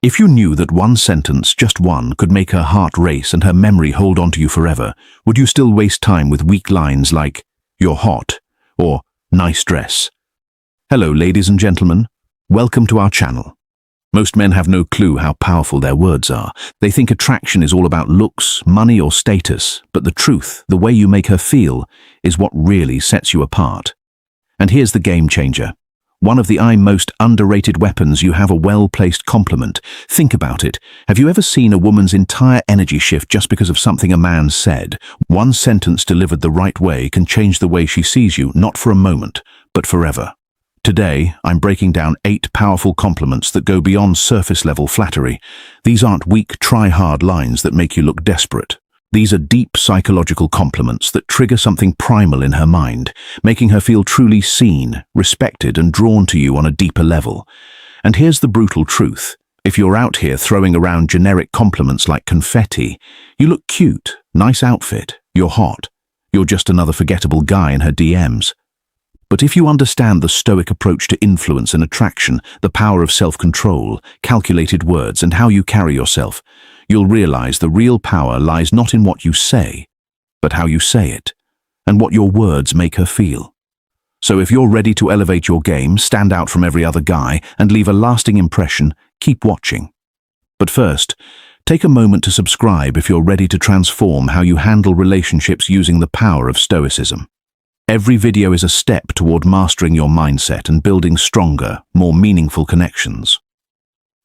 If you knew that one sentence, just one, could make her heart race and her memory hold on to you forever, would you still waste time with weak lines like, "You're hot," or "Nice dress"? Hello, ladies and gentlemen. Welcome to our channel. Most men have no clue how powerful their words are. They think attraction is all about looks, money, or status, but the truth, the way you make her feel, is what really sets you apart. And here's the game changer. One of the most underrated weapons: you have a well-placed compliment. Think about it. Have you ever seen a woman's entire energy shift just because of something a man said? One sentence delivered the right way can change the way she sees you, not for a moment, but forever. Today, I'm breaking down 8 powerful compliments that go beyond surface-level flattery. These aren't weak, try-hard lines that make you look desperate. These are deep psychological compliments that trigger something primal in her mind, making her feel truly seen, respected, and drawn to you on a deeper level. And here's the brutal truth. If you're out here throwing around generic compliments like confetti, "You look cute, nice outfit, you're hot," you're just another forgettable guy in her DMs. But if you understand the Stoic approach to influence and attraction, the power of self-control, calculated words, and how you carry yourself, you'll realize the real power lies not in what you say, but how you say it, and what your words make her feel. So if you're ready to elevate your game, stand out from every other guy, and leave a lasting impression, keep watching. But first, take a moment to subscribe if you're ready to transform how you handle relationships using the power of Stoicism. Every video is a step toward mastering your mindset and building stronger, more meaningful connections.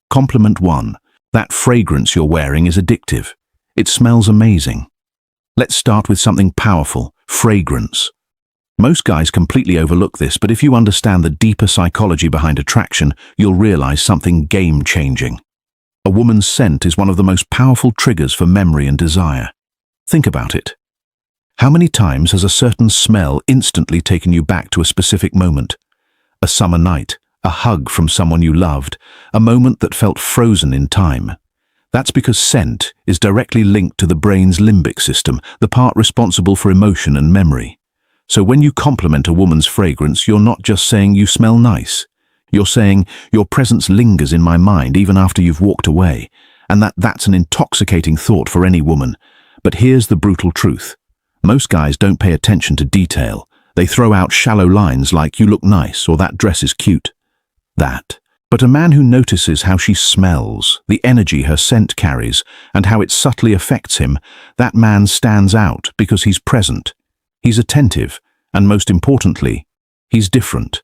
Compliment 1. That fragrance you're wearing is addictive. It smells amazing. Let's start with something powerful: fragrance. Most guys completely overlook this, but if you understand the deeper psychology behind attraction, you'll realize something game-changing. A woman's scent is one of the most powerful triggers for memory and desire. Think about it. How many times has a certain smell instantly taken you back to a specific moment? A summer night, a hug from someone you loved, a moment that felt frozen in time. That's because scent is directly linked to the brain's limbic system, the part responsible for emotion and memory. So when you compliment a woman's fragrance, you're not just saying "you smell nice." You're saying "your presence lingers in my mind even after you've walked away." And that's an intoxicating thought for any woman. But here's the brutal truth. Most guys don't pay attention to detail. They throw out shallow lines like "you look nice" or "that dress is cute." But a man who notices how she smells, the energy her scent carries, and how it subtly affects him, that man stands out because he's present, he's attentive, and most importantly, he's different.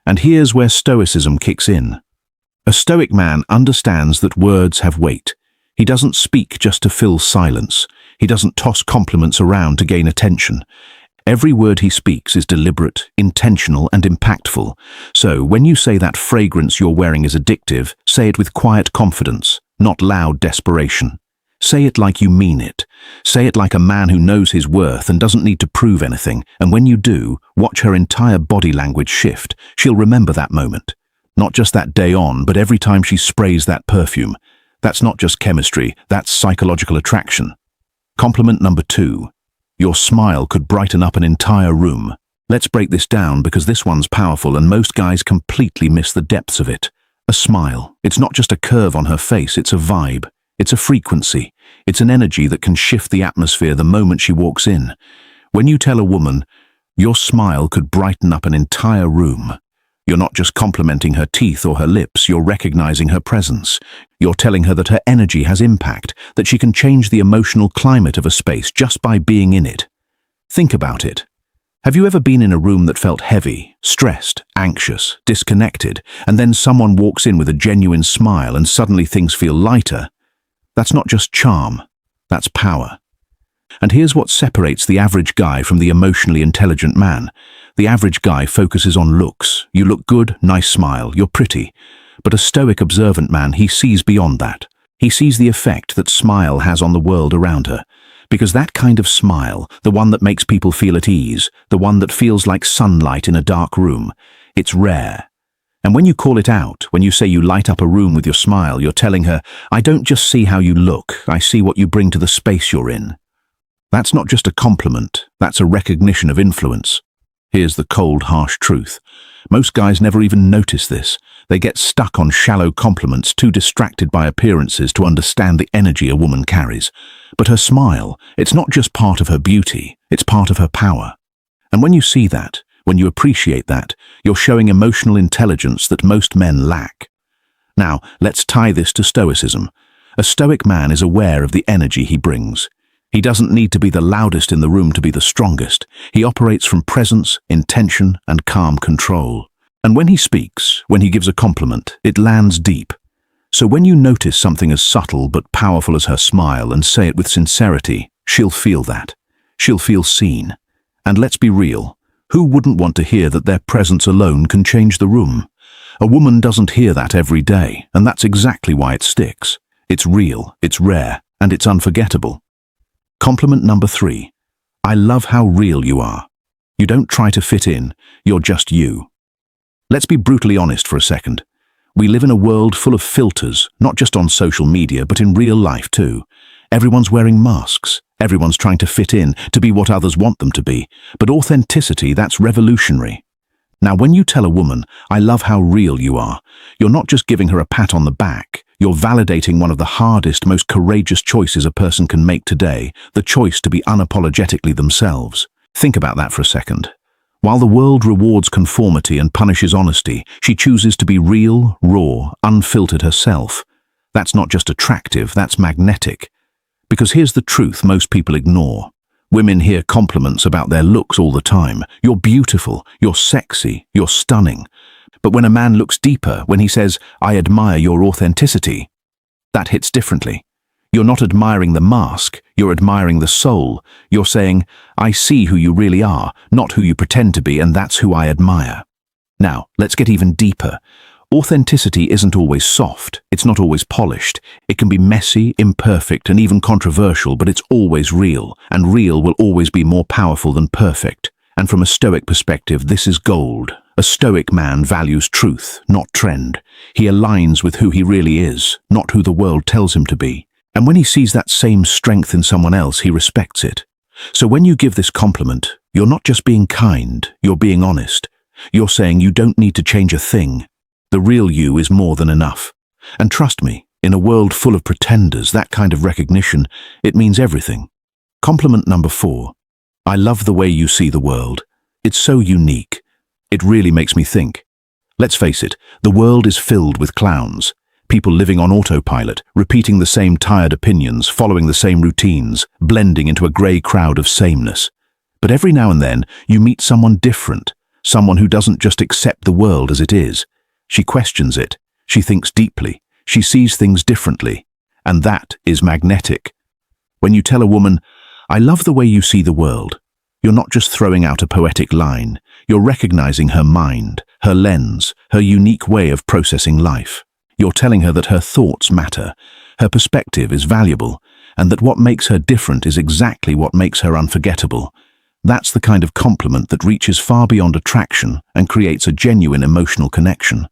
And here's where Stoicism kicks in. A Stoic man understands that words have weight. He doesn't speak just to fill silence. He doesn't toss compliments around to gain attention. Every word he speaks is deliberate, intentional, and impactful. So when you say that fragrance you're wearing is addictive, say it with quiet confidence, not loud desperation. Say it like you mean it. Say it like a man who knows his worth and doesn't need to prove anything. And when you do, watch her entire body language shift. She'll remember that moment. Not just that day on, but every time she sprays that perfume. That's not just chemistry, that's psychological attraction. Compliment number 2. Your smile could brighten up an entire room. Let's break this down because this one's powerful and most guys completely miss the depths of it. A smile. It's not just a curve on her face, it's a vibe. It's a frequency. It's an energy that can shift the atmosphere the moment she walks in. When you tell a woman, "Your smile could brighten up an entire room," you're not just complimenting her teeth or her lips, you're recognizing her presence. You're telling her that her energy has impact, that she can change the emotional climate of a space just by being in it. Think about it. Have you ever been in a room that felt heavy, stressed, anxious, disconnected, and then someone walks in with a genuine smile and suddenly things feel lighter? That's not just charm, that's power. And here's what separates the average guy from the emotionally intelligent man. The average guy focuses on looks. You look good, nice smile, you're pretty. But a Stoic observant man, he sees beyond that. He sees the effect that smile has on the world around her. Because that kind of smile, the one that makes people feel at ease, the one that feels like sunlight in a dark room, it's rare. And when you call it out, when you say you light up a room with your smile, you're telling her, "I don't just see how you look, I see what you bring to the space you're in." That's not just a compliment, that's a recognition of influence. Here's the cold, harsh truth. Most guys never even notice this. They get stuck on shallow compliments, too distracted by appearances to understand the energy a woman carries. But her smile, it's not just part of her beauty, it's part of her power. And when you see that, when you appreciate that, you're showing emotional intelligence that most men lack. Now, let's tie this to stoicism. A stoic man is aware of the energy he brings. He doesn't need to be the loudest in the room to be the strongest. He operates from presence, intention, and calm control. And when he speaks, when he gives a compliment, it lands deep. So when you notice something as subtle but powerful as her smile and say it with sincerity, she'll feel that. She'll feel seen. And let's be real, who wouldn't want to hear that their presence alone can change the room? A woman doesn't hear that every day, and that's exactly why it sticks. It's real, it's rare, and it's unforgettable. Compliment number 3. I love how real you are. You don't try to fit in, you're just you. Let's be brutally honest for a second. We live in a world full of filters, not just on social media, but in real life too. Everyone's wearing masks. Everyone's trying to fit in, to be what others want them to be. But authenticity, that's revolutionary. Now, when you tell a woman, I love how real you are, you're not just giving her a pat on the back. You're validating one of the hardest, most courageous choices a person can make today, the choice to be unapologetically themselves. Think about that for a second. While the world rewards conformity and punishes honesty, she chooses to be real, raw, unfiltered herself. That's not just attractive, that's magnetic. Because here's the truth most people ignore. Women hear compliments about their looks all the time. You're beautiful, you're sexy, you're stunning. But when a man looks deeper, when he says, I admire your authenticity, that hits differently. You're not admiring the mask, you're admiring the soul. You're saying, I see who you really are, not who you pretend to be, and that's who I admire. Now, let's get even deeper. Authenticity isn't always soft, it's not always polished. It can be messy, imperfect, and even controversial, but it's always real, and real will always be more powerful than perfect. And from a Stoic perspective, this is gold. A Stoic man values truth, not trend. He aligns with who he really is, not who the world tells him to be. And when he sees that same strength in someone else, he respects it. So when you give this compliment, you're not just being kind, you're being honest. You're saying you don't need to change a thing. The real you is more than enough. And trust me, in a world full of pretenders, that kind of recognition, it means everything. Compliment number 4. I love the way you see the world. It's so unique. It really makes me think. Let's face it, the world is filled with clowns. People living on autopilot, repeating the same tired opinions, following the same routines, blending into a grey crowd of sameness. But every now and then, you meet someone different, someone who doesn't just accept the world as it is. She questions it, she thinks deeply, she sees things differently, and that is magnetic. When you tell a woman, I love the way you see the world, you're not just throwing out a poetic line, you're recognizing her mind, her lens, her unique way of processing life. You're telling her that her thoughts matter, her perspective is valuable, and that what makes her different is exactly what makes her unforgettable. That's the kind of compliment that reaches far beyond attraction and creates a genuine emotional connection.